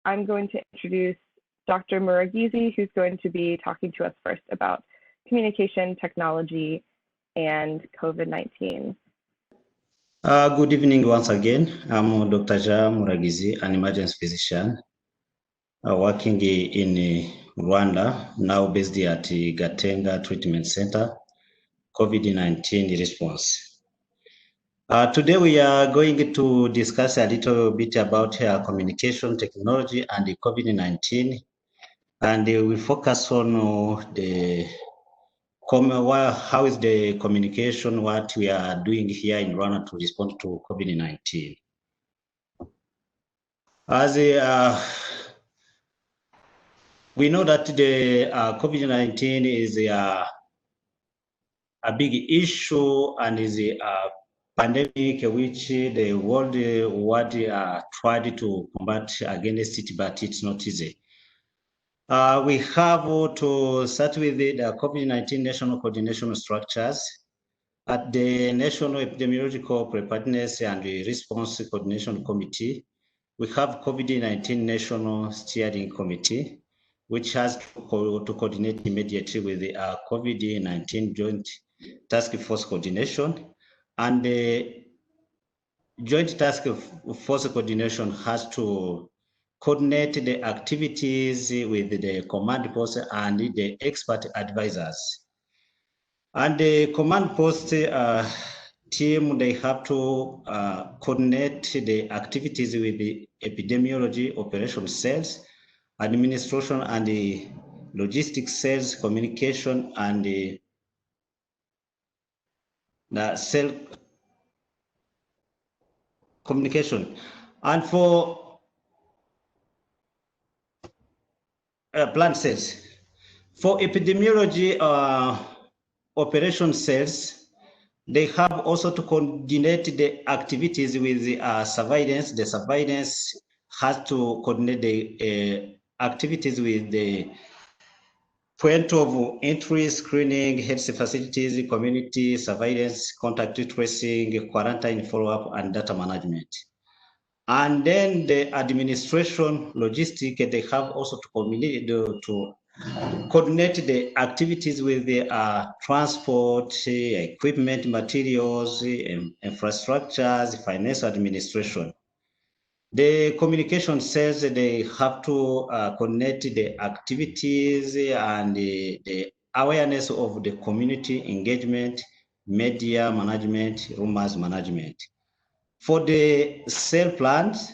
I'm going to introduce Dr. Muragizi, who's going to be talking to us first about communication technology and COVID-19. Good evening once again. I'm Dr. Muragizi, an emergency physician working in Rwanda, now based at Gatenga Treatment Center, COVID-19 response. Today we are going to discuss a little bit about communication technology and the COVID-19, and we focus on how is the communication, what we are doing here in Rwanda to respond to COVID-19. As we know that the COVID-19 is a big issue and is a pandemic which the world tried to combat against it, but it's not easy. We have to start with the COVID-19 national coordination structures. At the National Epidemiological Preparedness and Response Coordination Committee, we have COVID-19 National Steering Committee, which has to coordinate immediately with the COVID-19 Joint Task Force Coordination. And the Joint Task Force Coordination has to coordinate the activities with the command post and the expert advisors. And the command post team, they have to coordinate the activities with the epidemiology operation cells, administration and the logistics cells, communication and the cell communication. And for plant cells, for epidemiology operation cells, they have also to coordinate the activities with the surveillance. The surveillance has to coordinate the activities with the point of entry, screening, health facilities, community surveillance, contact tracing, quarantine follow-up, and data management. And then the administration logistic, they have also to coordinate the activities with the transport, equipment, materials, infrastructures, finance administration. The communication cells, they have to coordinate the activities and the awareness of the community engagement, media management, rumors management. For the cell plans,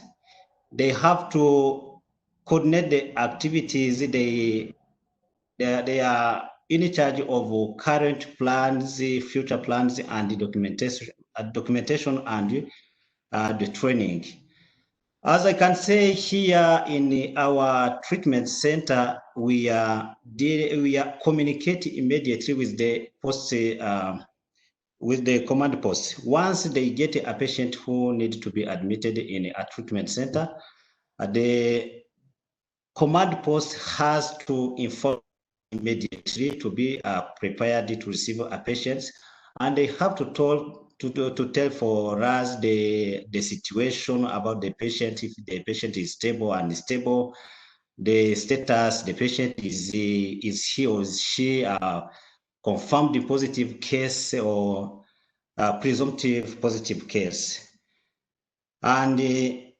they have to coordinate the activities. They are in charge of current plans, future plans, and the documentation and the training. As I can say here in our treatment center, we are communicating immediately with the post, with the command post. Once they get a patient who needs to be admitted in a treatment center, the command post has to inform immediately to be prepared to receive a patient, and they have to tell for us the situation about the patient, if the patient is stable and unstable, the status, the patient is he or she confirmed positive case or presumptive positive case. And we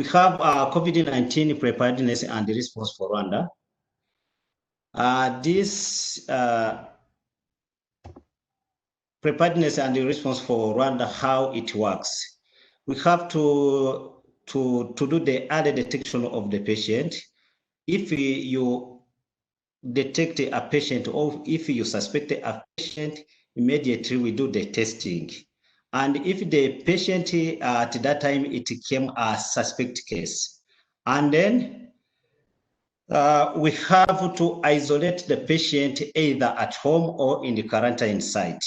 have COVID-19 preparedness and response for Rwanda. This preparedness and the response for Rwanda, how it works. We have to do the early detection of the patient. If you detect a patient or if you suspect a patient, immediately we do the testing. And if the patient at that time, it became a suspect case. And then we have to isolate the patient either at home or in the quarantine site.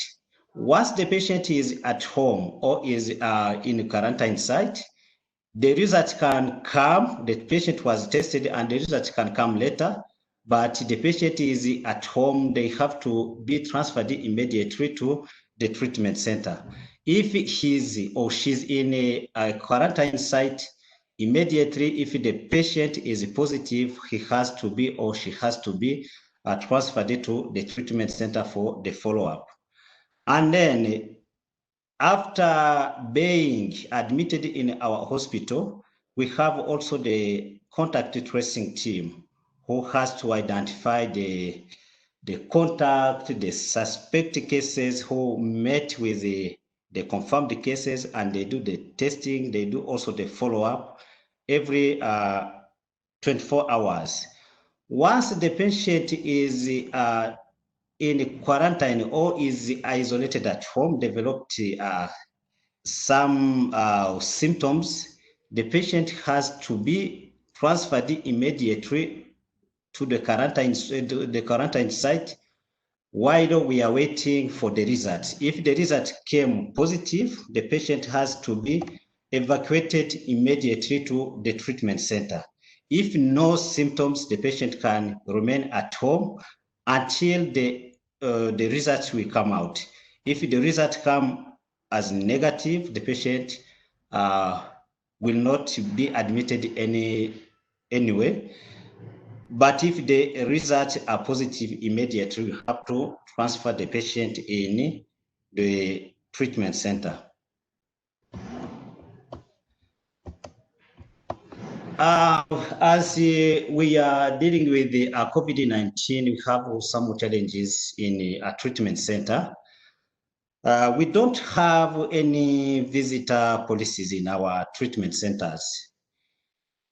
Once the patient is at home or is in the quarantine site, the result can come, the patient was tested and the result can come later, but the patient is at home, they have to be transferred immediately to the treatment center. If he's or she's in a quarantine site, immediately, if the patient is positive, he has to be or she has to be transferred to the treatment center for the follow-up. And then after being admitted in our hospital, we have also the contact tracing team who has to identify the contact, the suspect cases who met with the confirmed cases, and they do the testing, they do also the follow-up every 24 hours. Once the patient is in quarantine or is isolated at home, developed some symptoms, the patient has to be transferred immediately to the quarantine site while we are waiting for the results. If the result came positive, the patient has to be evacuated immediately to the treatment center. If no symptoms, the patient can remain at home until the results will come out. If the results come as negative, the patient will not be admitted anyway. But if the results are positive, immediately we have to transfer the patient in the treatment center. As we are dealing with the COVID-19, we have some challenges in a treatment center. We don't have any visitor policies in our treatment centers.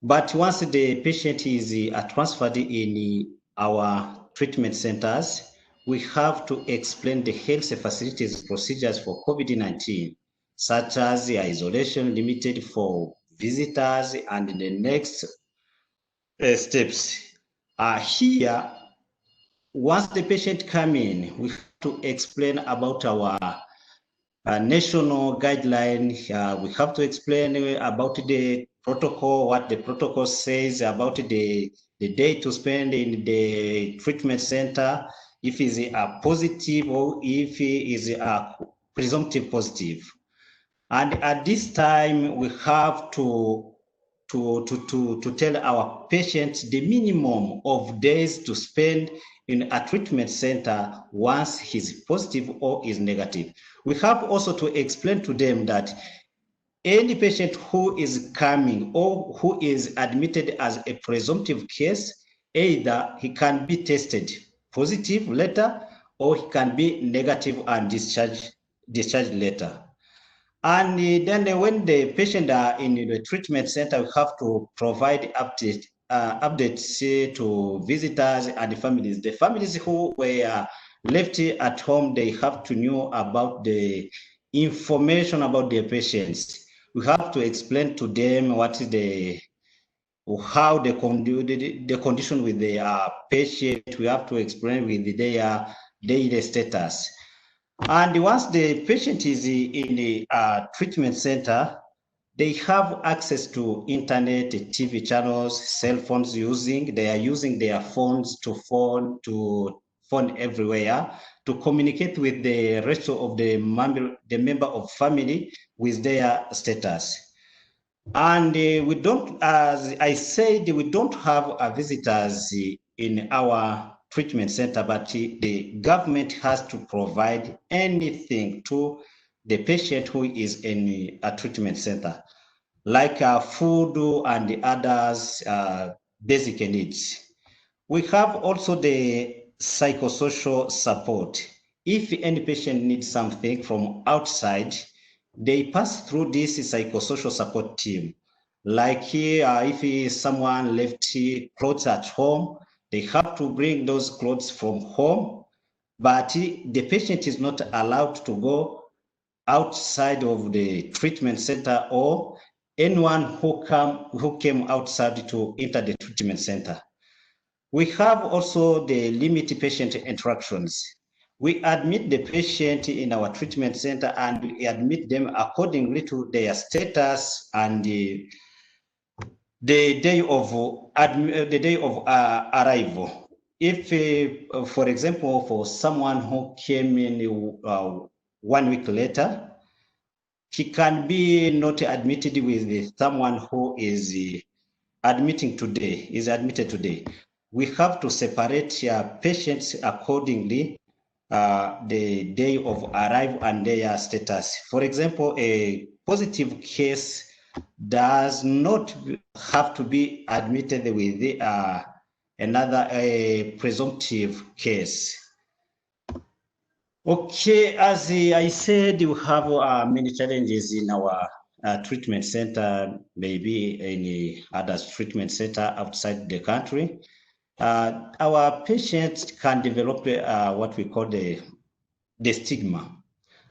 But once the patient is transferred in our treatment centers, we have to explain the health facilities procedures for COVID-19, such as the isolation limited for visitors and the next steps. Here, once the patient come in, we have to explain about our national guideline. We have to explain about the protocol, what the protocol says about the day to spend in the treatment center, if it's a positive or if it is a presumptive positive. And at this time, we have to tell our patients the minimum of days to spend in a treatment center once he's positive or is negative. We have also to explain to them that any patient who is coming or who is admitted as a presumptive case, either he can be tested positive later or he can be negative and discharged later. And then when the patient are in the treatment center, we have to provide updates to visitors and families. The families who were left at home, they have to know about the information about their patients. We have to explain to them what is how the condition with the patient. We have to explain with their daily status. And once the patient is in the treatment center, they have access to internet, TV channels, cell phones they are using their phones to phone everywhere to communicate with the rest of the member of family with their status. And we don't, as I said, we don't have visitors in our treatment center, but the government has to provide anything to the patient who is in a treatment center, like food and the others basic needs. We have also the psychosocial support. If any patient needs something from outside, they pass through this psychosocial support team. Like here, if someone left clothes at home, they have to bring those clothes from home, but the patient is not allowed to go outside of the treatment center, or anyone who came outside to enter the treatment center. We have also the limit patient interactions. We admit the patient in our treatment center and we admit them accordingly to their status and the day of arrival. If, for example, for someone who came in 1 week later, he can be not admitted with someone who is admitted today. We have to separate patients accordingly the day of arrival and their status. For example, a positive case does not have to be admitted with another presumptive case. Okay, as I said, we have many challenges in our treatment center, maybe any other treatment center outside the country. Our patients can develop what we call the stigma.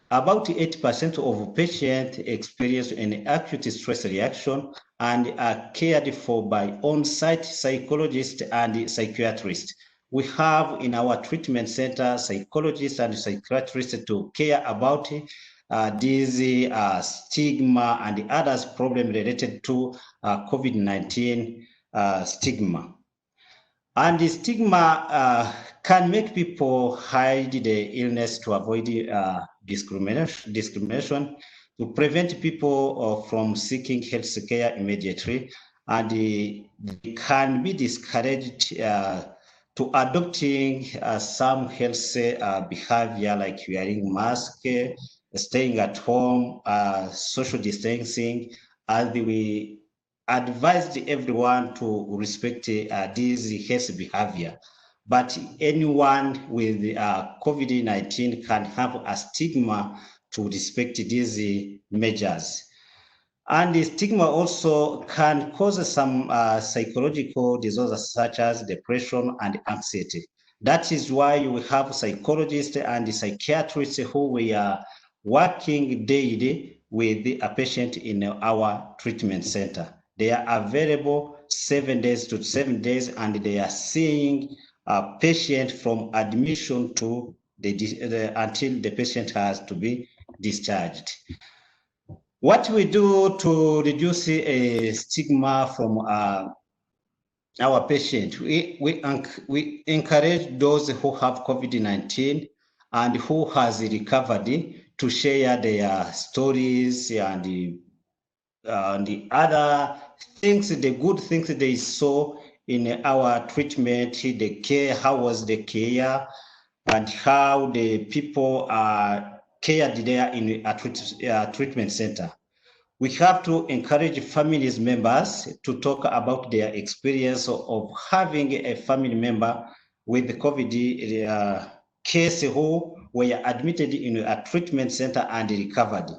About 80% of patients experience an acute stress reaction and are cared for by on-site psychologists and psychiatrists. We have in our treatment center psychologists and psychiatrists to care about these stigma and others problem related to COVID-19 stigma. And the stigma can make people hide the illness to avoid discrimination, to prevent people from seeking health care immediately, and they can be discouraged to adopting some health behavior like wearing masks, staying at home, social distancing, as we advised everyone to respect this health behavior. But anyone with COVID-19 can have a stigma to respect these measures. And the stigma also can cause some psychological disorders such as depression and anxiety. That is why we have psychologists and psychiatrists who we are working daily with a patient in our treatment center. They are available 7 days to 7 days, and they are seeing a patient from admission to until the patient has to be discharged. What we do to reduce a stigma from our patient, we encourage those who have COVID-19 and who has recovered to share their stories and the other things, the good things they saw in our treatment, the care, how was the care, and how the people are cared there in a treatment center. We have to encourage families members to talk about their experience of having a family member with the COVID case who were admitted in a treatment center and recovered,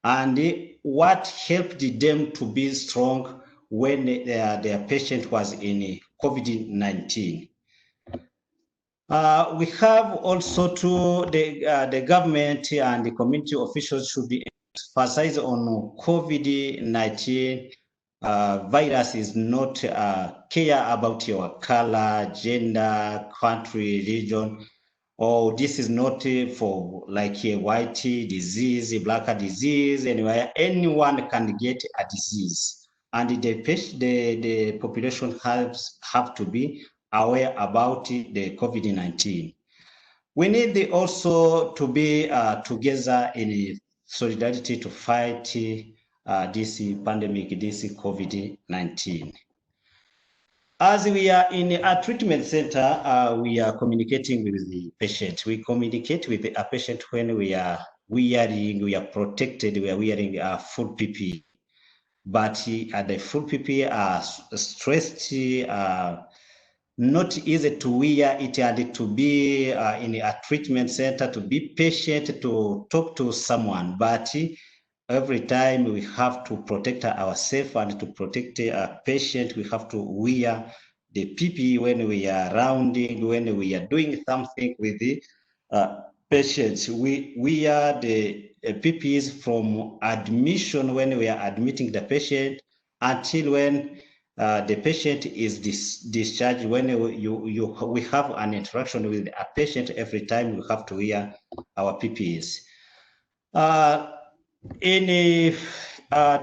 and what helped them to be strong when their patient was in COVID-19. We have also the government and the community officials should be emphasize on COVID-19 virus is not care about your color, gender, country, region. Oh, this is not for like a white disease, a black disease, anywhere. Anyone can get a disease, and the population have to be aware about the COVID-19. We need also to be together in solidarity to fight this pandemic, this COVID-19. As we are in a treatment center, we are communicating with the patient. We communicate with a patient when we are protected, we are wearing a full PPE. But the full PPE are stressed, not easy to wear it, and to be in a treatment center, to be patient, to talk to someone. But every time we have to protect ourselves and to protect a patient, we have to wear the PPE when we are rounding, when we are doing something with the patients. We wear the PPEs from admission when we are admitting the patient until when the patient is discharged. When we have an interaction with a patient, every time we have to wear our PPEs. In a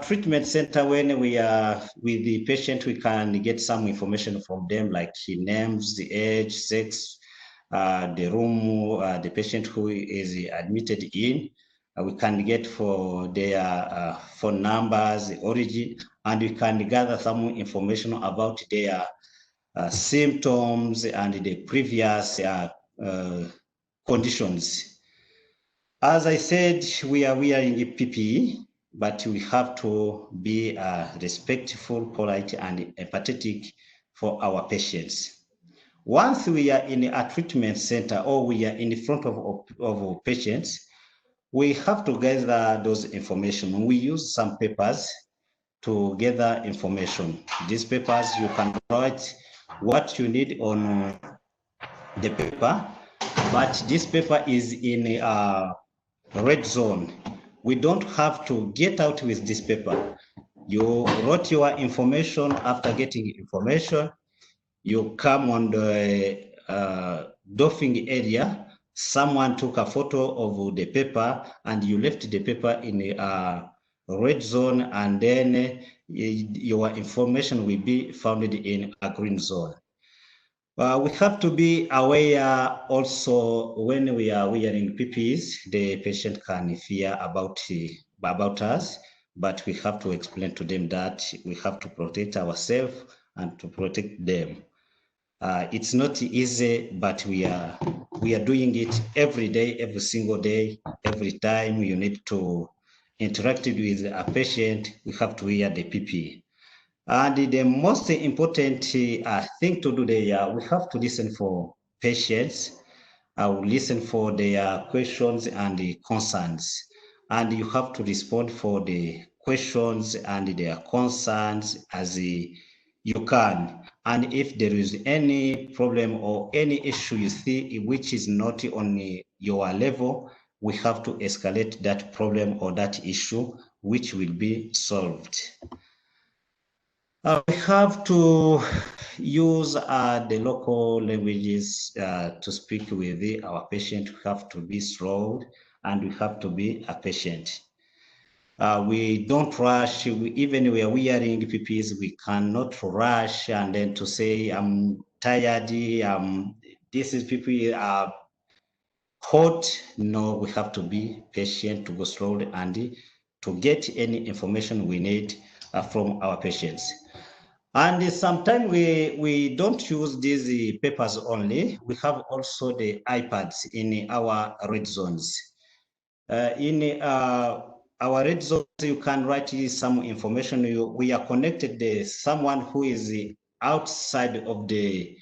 treatment center, when we are with the patient, we can get some information from them, like names, the age, sex, the room, the patient who is admitted in, we can get for their phone numbers, origin, and we can gather some information about their symptoms and the previous conditions. As I said, we are wearing PPE, but we have to be respectful, polite, and empathetic for our patients. Once we are in a treatment center or we are in front of patients, we have to gather those information. We use some papers to gather information. These papers, you can write what you need on the paper, but this paper is in a red zone. We don't have to get out with this paper. You wrote your information. After getting information, you come on the doffing area. Someone took a photo of the paper and you left the paper in a red zone, and then your information will be found in a green zone. We have to be aware also when we are wearing PPEs, the patient can fear about us, but we have to explain to them that we have to protect ourselves and to protect them. It's not easy, but we are doing it every day, every single day, every time you need to interact with a patient, we have to wear the PPE. And the most important thing to do there, we have to listen for patients. Listen for their questions and the concerns. And you have to respond for the questions and their concerns as you can. And if there is any problem or any issue you see which is not on your level, we have to escalate that problem or that issue, which will be solved. We have to use the local languages to speak with our patient. We have to be slow and we have to be patient. We don't rush. Even we are wearing PPEs, we cannot rush and then to say, I'm tired, this is PPE hot. No, we have to be patient, to go slowly and to get any information we need from our patients. And sometimes we don't use these papers only. We have also the iPads in our red zones. In our red zones, you can write some information. We are connected to someone who is outside of the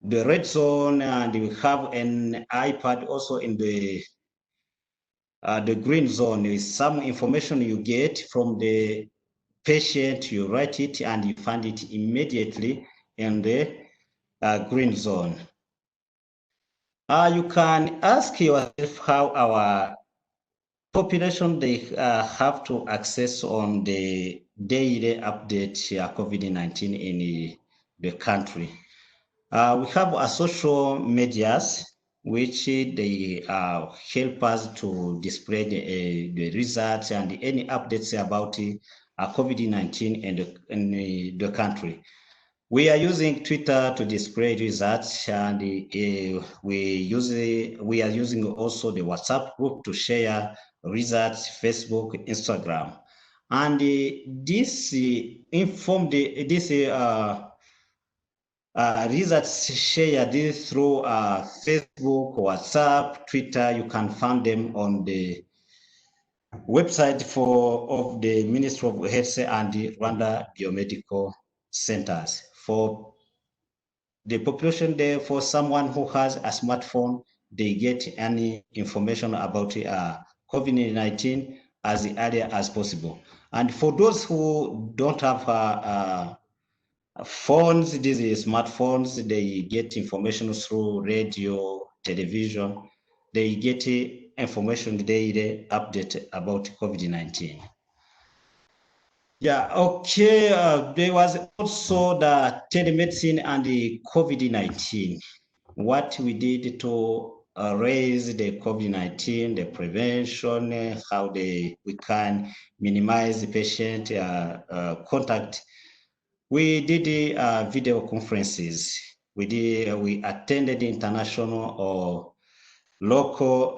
red zone, and we have an iPad also in the green zone. Is some information you get from the patient, you write it and you find it immediately in the green zone. You can ask yourself how our population they have to access on the daily update COVID-19 in the country. We have a social medias which they help us to display the results and any updates about COVID-19 in the country. We are using Twitter to display results, and we are using also the WhatsApp group to share results, Facebook, Instagram, and this results shared this through Facebook, WhatsApp, Twitter. You can find them on the website of the Ministry of Health and the Rwanda Biomedical Centers. For the population there, for someone who has a smartphone, they get any information about COVID-19 as early as possible. And for those who don't have phones, these smartphones, they get information through radio, television. They get information daily update about COVID-19. Yeah, okay. There was also the telemedicine and the COVID-19. What we did to raise the COVID-19, the prevention, how we can minimize the patient contact. We did video conferences. We attended international or local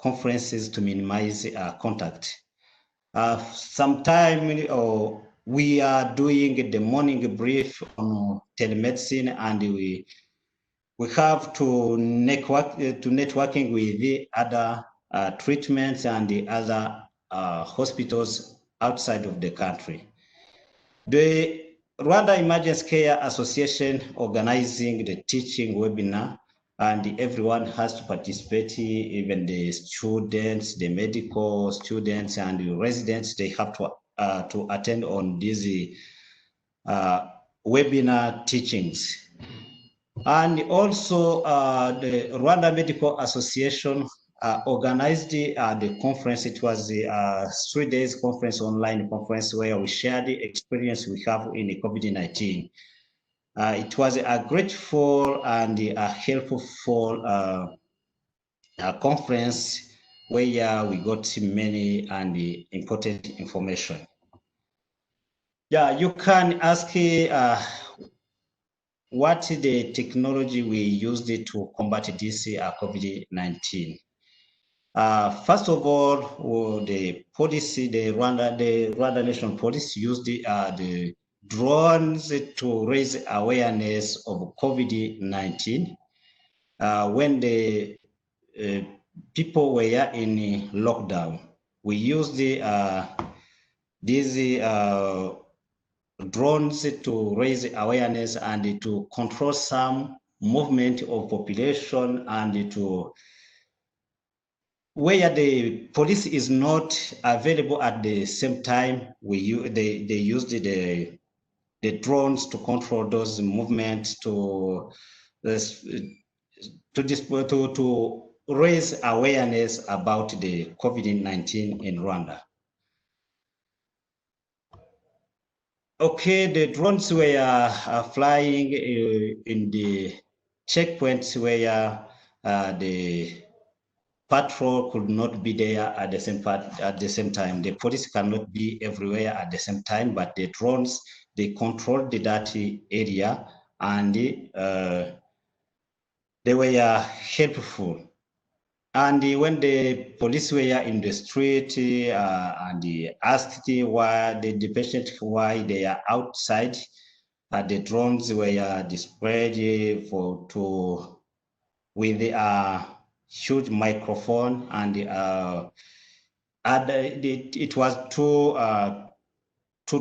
conferences to minimize contact. Sometime we are doing the morning brief on telemedicine, and we have to networking with the other treatments and the other hospitals outside of the country. The Rwanda Emergency Care Association organizing the teaching webinar, and everyone has to participate, even the students, the medical students and the residents, they have to attend on these webinar teachings. And also the Rwanda Medical Association organized the conference. It was a 3 days conference, online conference, where we shared the experience we have in the COVID-19. It was a grateful and a helpful conference where we got many and important information. Yeah, you can ask what the technology we used to combat this COVID-19. First of all, the policy, the Rwanda National Police used the drones to raise awareness of COVID-19 when the people were in lockdown. We used these drones to raise awareness and to control some movement of population, and to where the police is not available at the same time. They used the drones to control those movements, to raise awareness about the COVID-19 in Rwanda. Okay, the drones were flying in the checkpoints where the patrol could not be there at the same time. The police cannot be everywhere at the same time, but the drones, they controlled that area, and they were helpful. And when the police were in the street and asked why the patient why they are outside, the drones were displayed with a huge microphone, and it was two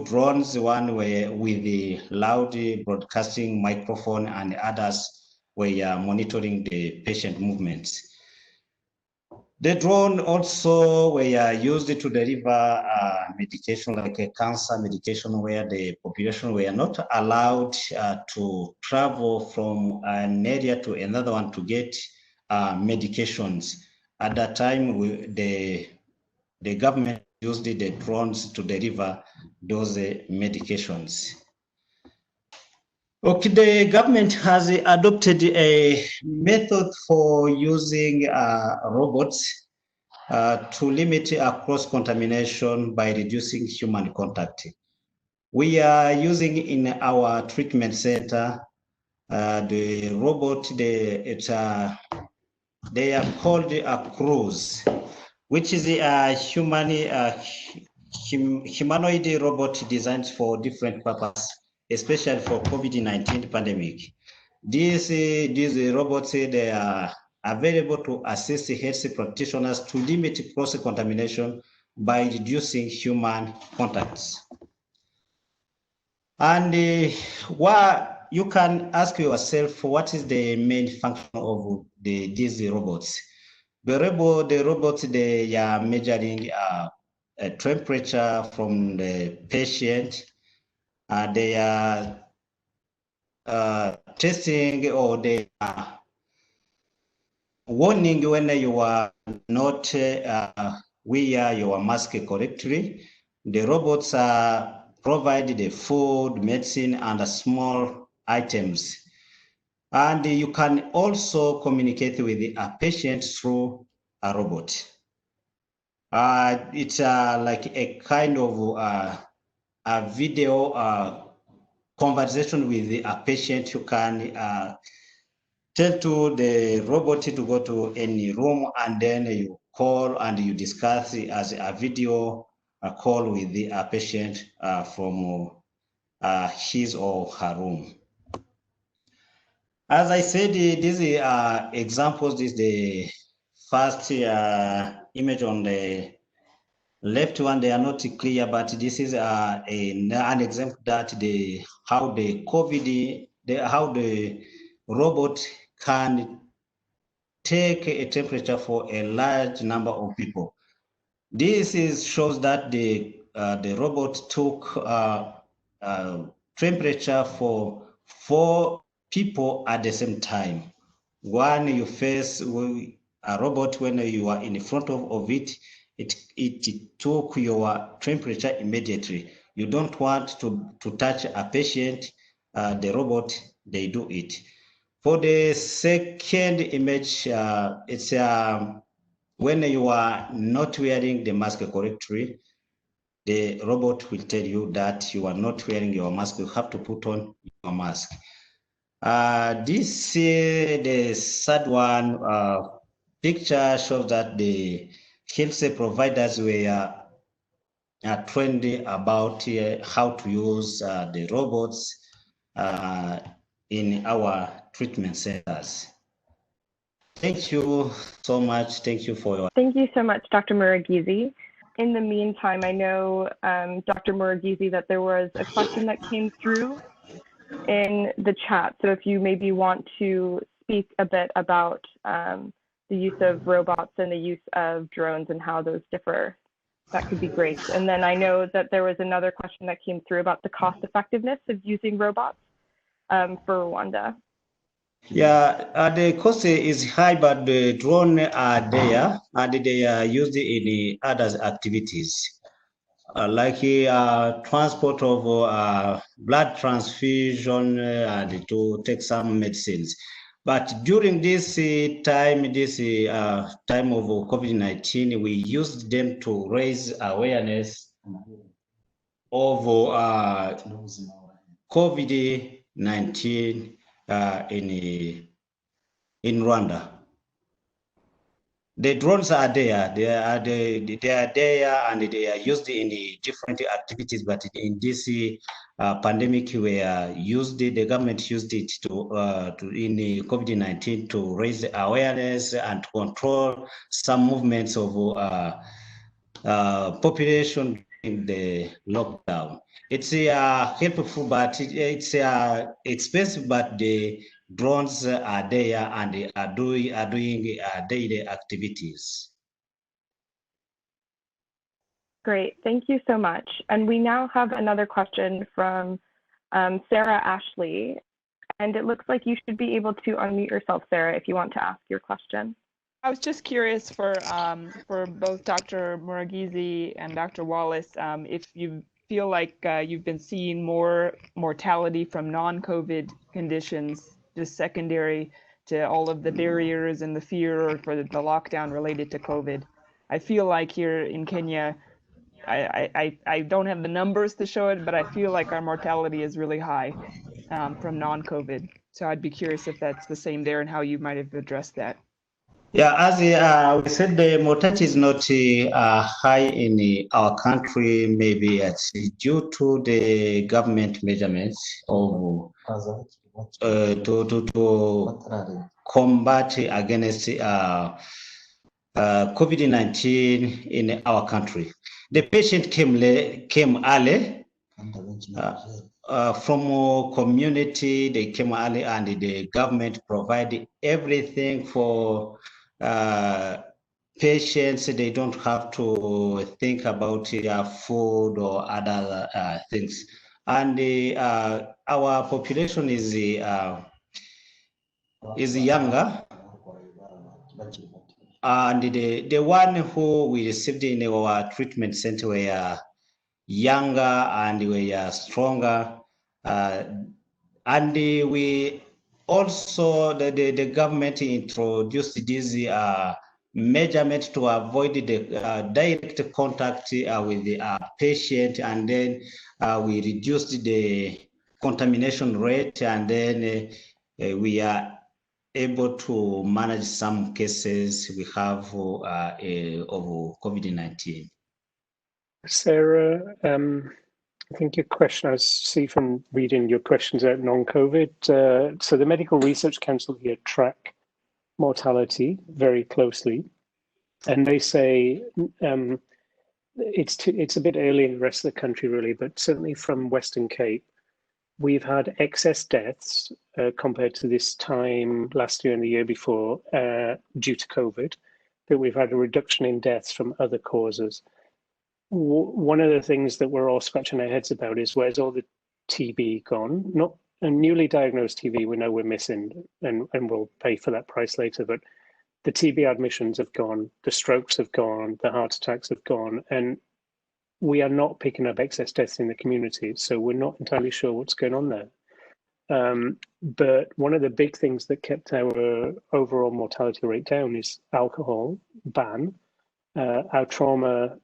drones. One were with the loud broadcasting microphone, and others were monitoring the patient movements. The drone also were used to deliver medication, like a cancer medication, where the population were not allowed to travel from an area to another one to get medications. At that time, the government used the drones to deliver those medications. Okay, the government has adopted a method for using robots to limit cross-contamination by reducing human contact. We are using in our treatment center the robot. They are called crews, which is a humanoid robot designed for different purposes, especially for COVID-19 pandemic. These robots, they are available to assist health practitioners to limit cross-contamination by reducing human contacts. And what you can ask yourself, what is the main function of these robots? The robots, they are measuring a temperature from the patient. They are testing, or they are warning when you are not wear your mask correctly. The robots provide the food, medicine, and small items. And you can also communicate with a patient through a robot. It's like a kind of a video conversation with a patient. You can tell to the robot to go to any room, and then you call and you discuss as a video call with the patient from his or her room. As I said, these examples. This is the first image on the left one. They are not clear, but this is an example that how the robot can take a temperature for a large number of people. This shows that the robot took temperature for 4 people at the same time. One, you face a robot when you are in front of it, it took your temperature immediately. You don't want to touch a patient, the robot, they do it. For the second image, it's when you are not wearing the mask correctly, the robot will tell you that you are not wearing your mask. You have to put on your mask. This the third one picture shows that the health providers were trained about how to use the robots in our treatment centers. Thank you so much. Thank you for your. Thank you so much, Dr. Muragizi. In the meantime, I know, Dr. Muragizi, that there was a question that came through in the chat. So if you maybe want to speak a bit about the use of robots and the use of drones and how those differ, that could be great. And then I know that there was another question that came through about the cost effectiveness of using robots for Rwanda. Yeah, the cost is high, but the drone are there and they are used in other activities, like transport of blood transfusion and to take some medicines. But during this time of COVID-19, we used them to raise awareness of COVID-19 in Rwanda. The drones are there. They are there, and they are used in the different activities. But in this pandemic, the government used it to in the COVID-19 to raise awareness and to control some movements of population in the lockdown. It's helpful, but it's expensive. But the drones are there and they are doing daily activities. Great, thank you so much. And we now have another question from Sarah Ashley, and it looks like you should be able to unmute yourself, Sarah, if you want to ask your question. I was just curious for both Dr. Muragizi and Dr. Wallace, if you feel like you've been seeing more mortality from non-COVID conditions, just secondary to all of the barriers and the fear or for the lockdown related to COVID. I feel like here in Kenya, I don't have the numbers to show it, but I feel like our mortality is really high from non-COVID. So I'd be curious if that's the same there and how you might have addressed that. Yeah, as we said, the mortality is not high in our country. Maybe it's due to the government measurements of to combat against COVID-19 in our country. The patient came early from community. They came early, and the government provided everything for patients. They don't have to think about food or other things. And our population is younger, and the one who we received in our treatment center were younger and were stronger, and we also the government introduced this measurement to avoid the direct contact with the patient, and then we reduced the contamination rate, and then we are able to manage some cases we have of COVID-19. Sarah, I think your question, I see from reading your questions out non-COVID. So the Medical Research Council here track mortality very closely, and they say it's a bit early in the rest of the country really, but certainly from Western Cape, we've had excess deaths compared to this time last year and the year before due to COVID, but we've had a reduction in deaths from other causes. One of the things that we're all scratching our heads about is where's all the TB gone? Not a newly diagnosed TB, we know we're missing, and we'll pay for that price later, but the TB admissions have gone, the strokes have gone, the heart attacks have gone, and we are not picking up excess deaths in the community, so we're not entirely sure what's going on there. But one of the big things that kept our overall mortality rate down is alcohol ban. Our trauma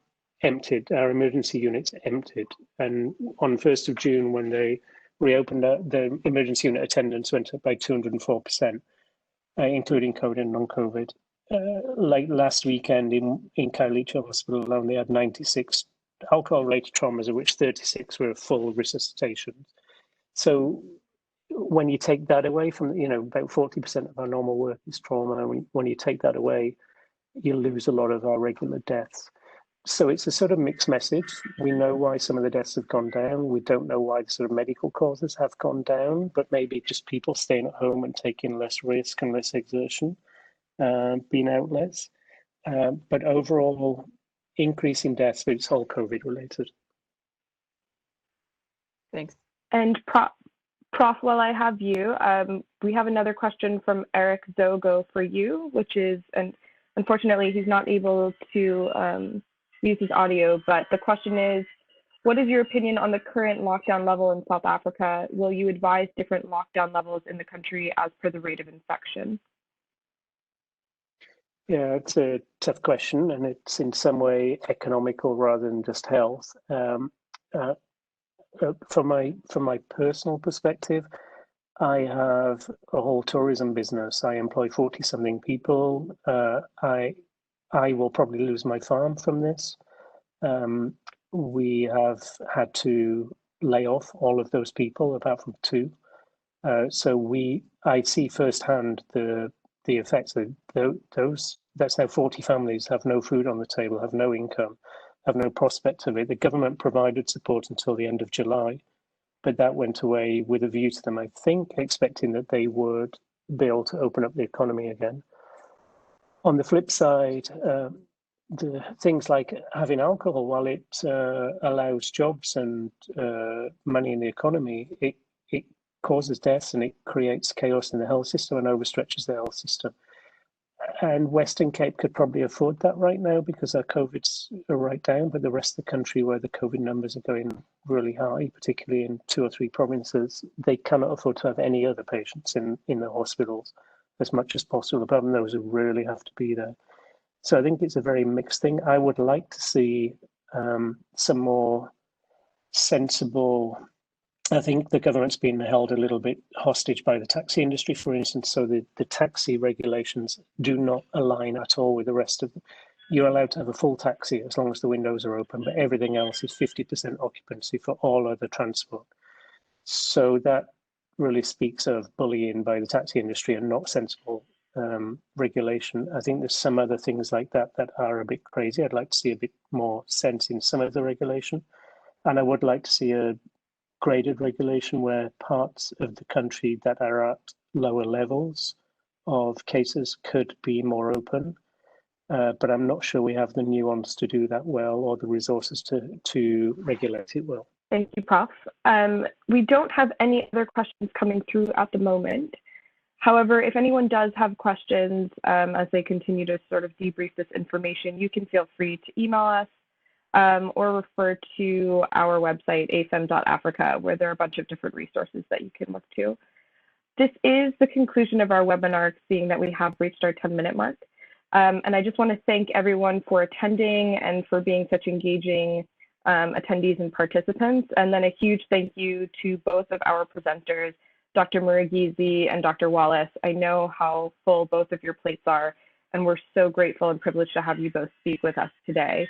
emptied, our emergency units emptied, and on 1st of June, when they reopened, the emergency unit attendance went up by 204%, including COVID and non-COVID. Like last weekend in Kailicha Hospital alone, they had 96 alcohol-related traumas, of which 36 were full resuscitations. So when you take that away from, about 40% of our normal work is trauma, and when you take that away, you lose a lot of our regular deaths. So it's a sort of mixed message. We know why some of the deaths have gone down. We don't know why the sort of medical causes have gone down, but maybe just people staying at home and taking less risk and less exertion, being out less. But overall, increase in deaths, but it's all COVID related. Thanks. And Prof, while I have you, we have another question from Eric Zogo for you, which is, and unfortunately he's not able to use his audio, but the question is, what is your opinion on the current lockdown level in South Africa? Will you advise different lockdown levels in the country as per the rate of infection? Yeah, it's a tough question, and it's in some way economical rather than just health. From my personal perspective, I have a whole tourism business. I employ 40-something people. I will probably lose my farm from this. We have had to lay off all of those people, apart from 2. So I see firsthand the effects of those. That's now 40 families have no food on the table, have no income, have no prospect of it. The government provided support until the end of July, but that went away with a view to them, I think, expecting that they would be able to open up the economy again. On the flip side, the things like having alcohol, while it allows jobs and money in the economy, it causes deaths and it creates chaos in the health system and overstretches the health system. And Western Cape could probably afford that right now because our COVID's right down, but the rest of the country where the COVID numbers are going really high, particularly in 2 or 3 provinces, they cannot afford to have any other patients in the hospitals as much as possible. Apart from those who really have to be there. So I think it's a very mixed thing. I would like to see some more sensible. I think the government's been held a little bit hostage by the taxi industry, for instance. So the taxi regulations do not align at all with the rest of them. You're allowed to have a full taxi as long as the windows are open, but everything else is 50% occupancy for all other transport. So that really speaks of bullying by the taxi industry and not sensible regulation. I think there's some other things like that that are a bit crazy. I'd like to see a bit more sense in some of the regulation. And I would like to see a graded regulation where parts of the country that are at lower levels of cases could be more open. But I'm not sure we have the nuance to do that well or the resources to regulate it well. Thank you, Prof. We don't have any other questions coming through at the moment. However, if anyone does have questions as they continue to sort of debrief this information, you can feel free to email us or refer to our website, afem.africa, where there are a bunch of different resources that you can look to. This is the conclusion of our webinar, seeing that we have reached our 10-minute mark. And I just want to thank everyone for attending and for being such engaging attendees and participants. And then a huge thank you to both of our presenters, Dr. Muragizi and Dr. Wallace, I know how full both of your plates are, and we're so grateful and privileged to have you both speak with us today.